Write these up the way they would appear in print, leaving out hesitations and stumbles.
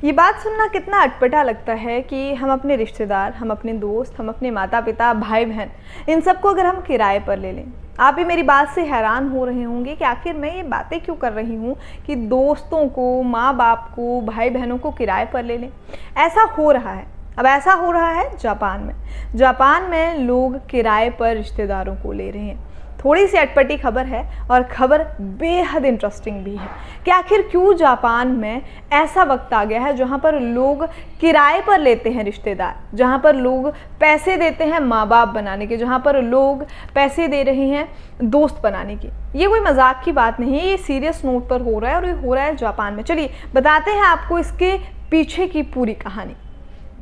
ये बात सुनना कितना अटपटा लगता है कि हम अपने रिश्तेदार, हम अपने दोस्त, हम अपने माता पिता, भाई बहन, इन सबको अगर हम किराए पर ले लें। आप भी मेरी बात से हैरान हो रहे होंगे कि आखिर मैं ये बातें क्यों कर रही हूँ कि दोस्तों को, माँ बाप को, भाई बहनों को किराए पर ले लें। ऐसा हो रहा है। अब ऐसा हो रहा है जापान में। जापान में लोग किराए पर रिश्तेदारों को ले रहे हैं। थोड़ी सी अटपटी खबर है और खबर बेहद इंटरेस्टिंग भी है कि आखिर क्यों जापान में ऐसा वक्त आ गया है जहाँ पर लोग किराए पर लेते हैं रिश्तेदार, जहाँ पर लोग पैसे देते हैं माँ बाप बनाने के, जहाँ पर लोग पैसे दे रहे हैं दोस्त बनाने की। ये कोई मजाक की बात नहीं है, ये सीरियस नोट पर हो रहा है और ये हो रहा है जापान में। चलिए बताते हैं आपको इसके पीछे की पूरी कहानी।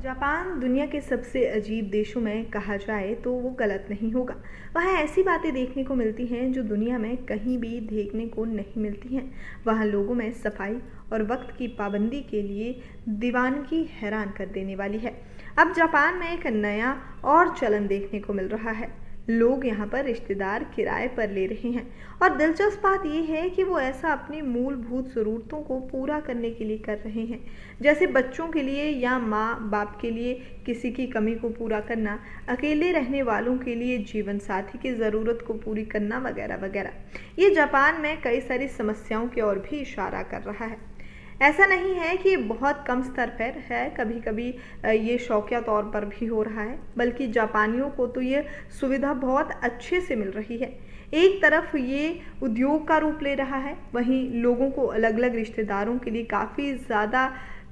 जापान दुनिया के सबसे अजीब देशों में कहा जाए तो वो गलत नहीं होगा। वहाँ ऐसी बातें देखने को मिलती हैं जो दुनिया में कहीं भी देखने को नहीं मिलती हैं। वहाँ लोगों में सफाई और वक्त की पाबंदी के लिए दीवानगी हैरान कर देने वाली है। अब जापान में एक नया और चलन देखने को मिल रहा है। लोग यहाँ पर रिश्तेदार किराए पर ले रहे हैं और दिलचस्प बात यह है कि वो ऐसा अपनी मूलभूत ज़रूरतों को पूरा करने के लिए कर रहे हैं, जैसे बच्चों के लिए या माँ बाप के लिए किसी की कमी को पूरा करना, अकेले रहने वालों के लिए जीवन साथी की ज़रूरत को पूरी करना वगैरह वगैरह। ये जापान में कई सारी समस्याओं की ओर भी इशारा कर रहा है। ऐसा नहीं है कि बहुत कम स्तर पर है, कभी कभी ये शौकिया तौर पर भी हो रहा है, बल्कि जापानियों को तो ये सुविधा बहुत अच्छे से मिल रही है। एक तरफ ये उद्योग का रूप ले रहा है, वहीं लोगों को अलग अलग रिश्तेदारों के लिए काफ़ी ज़्यादा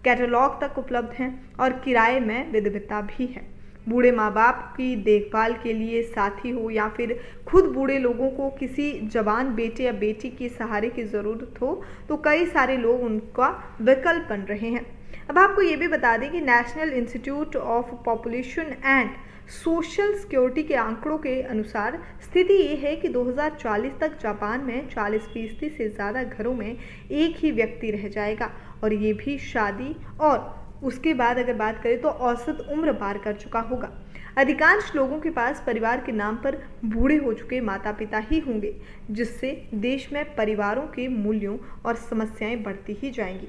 कैटलॉग तक उपलब्ध हैं और किराए में विविधता भी है। बूढ़े माँ बाप की देखभाल के लिए साथी हो या फिर खुद बूढ़े लोगों को किसी जवान बेटे या बेटी के सहारे की ज़रूरत हो तो कई सारे लोग उनका विकल्प बन रहे हैं। अब आपको ये भी बता दें कि national institute of population and social security के आंकड़ों के अनुसार स्थिति ये है कि 2040 तक जापान में 40% से ज़्यादा घरों में एक ही व्यक्ति रह जाएगा और ये भी शादी और उसके बाद अगर बात करें तो औसत उम्र पार कर चुका होगा। अधिकांश लोगों के पास परिवार के नाम पर बूढ़े हो चुके माता पिता ही होंगे, जिससे देश में परिवारों के मूल्यों और समस्याएं बढ़ती ही जाएंगी।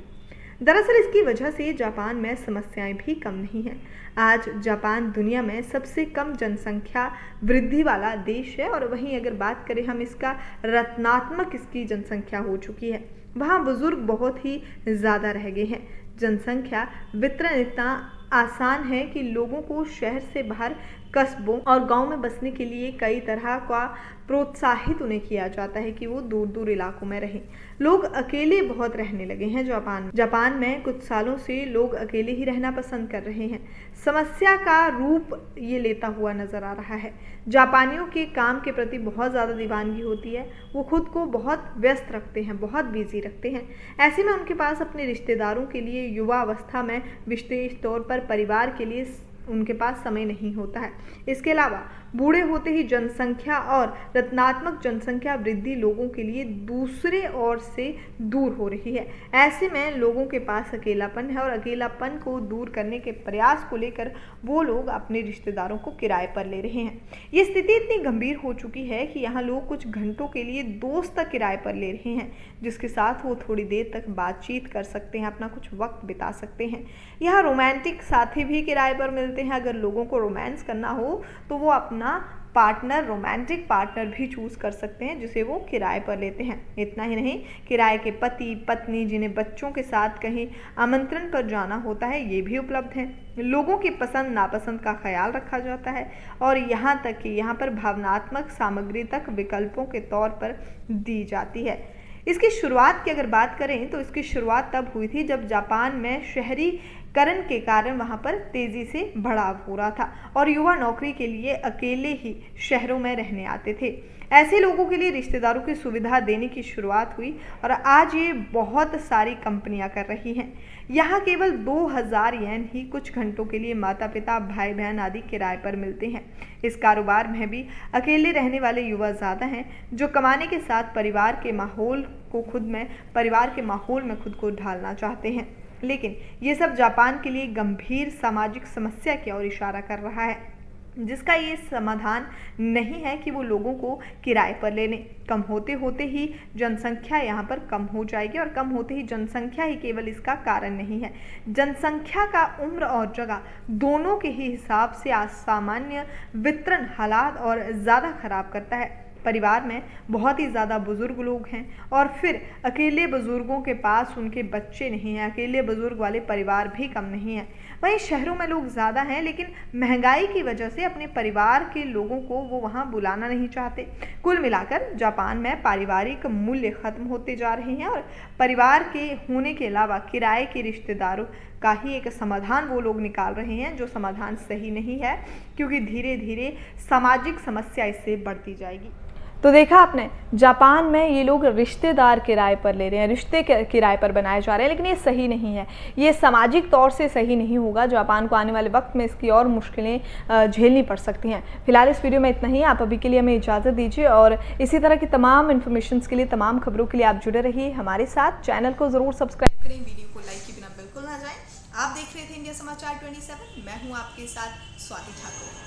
दरअसल इसकी वजह से जापान में समस्याएं भी कम नहीं हैं। आज जापान दुनिया में सबसे कम जनसंख्या वृद्धि वाला देश है और वहीं अगर बात करें हम इसका रत्नात्मक इसकी जनसंख्या हो चुकी है। वहाँ बुजुर्ग बहुत ही ज़्यादा रह गए हैं। जनसंख्या वितरण इतना आसान है कि लोगों को शहर से बाहर कस्बों और गांव में बसने के लिए कई तरह का प्रोत्साहित उन्हें किया जाता है कि वो दूर दूर इलाकों में रहें। लोग अकेले बहुत रहने लगे हैं जापान में कुछ सालों से लोग अकेले ही रहना पसंद कर रहे हैं। समस्या का रूप ये लेता हुआ नजर आ रहा है। जापानियों के काम के प्रति बहुत ज़्यादा दीवानगी होती है। वो खुद को बहुत व्यस्त रखते हैं, बहुत बिजी रखते हैं। ऐसे में उनके पास अपने रिश्तेदारों के लिए युवा अवस्था में विशेष तौर पर परिवार के लिए उनके पास समय नहीं होता है। इसके अलावा बूढ़े होते ही जनसंख्या और रत्नात्मक जनसंख्या वृद्धि लोगों के लिए दूसरे ओर से दूर हो रही है। ऐसे में लोगों के पास अकेलापन है और अकेलापन को दूर करने के प्रयास को लेकर वो लोग अपने रिश्तेदारों को किराए पर ले रहे हैं। ये स्थिति इतनी गंभीर हो चुकी है कि यहाँ लोग कुछ घंटों के लिए दोस्त तक किराए पर ले रहे हैं, जिसके साथ वो थोड़ी देर तक बातचीत कर सकते हैं, अपना कुछ वक्त बिता सकते हैं। यहाँ रोमांटिक साथी भी किराए पर मिलते हैं। अगर लोगों को रोमांस करना हो तो वो अपना पार्टनर, रोमांटिक पार्टनर भी चूज कर सकते हैं जिसे वो किराए पर लेते हैं। इतना ही नहीं, किराए के पति पत्नी जिन्हें बच्चों के साथ कहीं आमंत्रण पर जाना होता है ये भी उपलब्ध है। लोगों की पसंद नापसंद का ख्याल रखा जाता है और यहाँ तक कि यहाँ पर भावनात्मक सामग्री तक विकल्पों के तौर पर दी जाती है। इसकी शुरुआत की अगर बात करें तो इसकी शुरुआत तब हुई थी जब जापान में शहरीकरण के कारण वहां पर तेजी से बढ़ाव हो रहा था और युवा नौकरी के लिए अकेले ही शहरों में रहने आते थे। ऐसे लोगों के लिए रिश्तेदारों की सुविधा देने की शुरुआत हुई और आज ये बहुत सारी कंपनियां कर रही हैं। यहाँ केवल 2000 येन ही कुछ घंटों के लिए माता पिता, भाई बहन आदि किराए पर मिलते हैं। इस कारोबार में भी अकेले रहने वाले युवा ज़्यादा हैं जो कमाने के साथ परिवार के माहौल में खुद को ढालना चाहते हैं। लेकिन ये सब जापान के लिए गंभीर सामाजिक समस्या की ओर इशारा कर रहा है। जिसका ये समाधान नहीं है कि वो लोगों को किराए पर ले लें। कम होते होते ही जनसंख्या यहाँ पर कम हो जाएगी, और कम होते ही जनसंख्या ही केवल इसका कारण नहीं है। जनसंख्या का उम्र और जगह दोनों के ही हिसाब से असामान्य वितरण हालात और ज़्यादा खराब करता है। परिवार में बहुत ही ज़्यादा बुजुर्ग लोग हैं और फिर अकेले बुजुर्गों के पास उनके बच्चे नहीं हैं, अकेले बुजुर्ग वाले परिवार भी कम नहीं हैं। वहीं शहरों में लोग ज़्यादा हैं, लेकिन महंगाई की वजह से अपने परिवार के लोगों को वो वहाँ बुलाना नहीं चाहते। कुल मिलाकर जापान में पारिवारिक मूल्य खत्म होते जा रहे हैं और परिवार के होने के अलावा किराए के रिश्तेदारों का ही एक समाधान वो लोग निकाल रहे हैं, जो समाधान सही नहीं है, क्योंकि धीरे धीरे सामाजिक समस्या इससे बढ़ती जाएगी। तो देखा आपने, जापान में ये लोग रिश्तेदार किराए पर ले रहे हैं, रिश्ते किराए पर बनाए जा रहे हैं, लेकिन ये सही नहीं है, ये सामाजिक तौर से सही नहीं होगा। जापान को आने वाले वक्त में इसकी और मुश्किलें झेलनी पड़ सकती हैं। फिलहाल इस वीडियो में इतना ही। आप अभी के लिए हमें इजाज़त दीजिए और इसी तरह की तमाम इन्फॉर्मेशन के लिए, तमाम खबरों के लिए आप जुड़े रहिए हमारे साथ। चैनल को ज़रूर सब्सक्राइब करें, वीडियो को लाइक किए बिना बिल्कुल ना जाएं। आप देख रहे थे इंडिया समाचार 27। मैं हूँ आपके साथ स्वाति ठाकुर।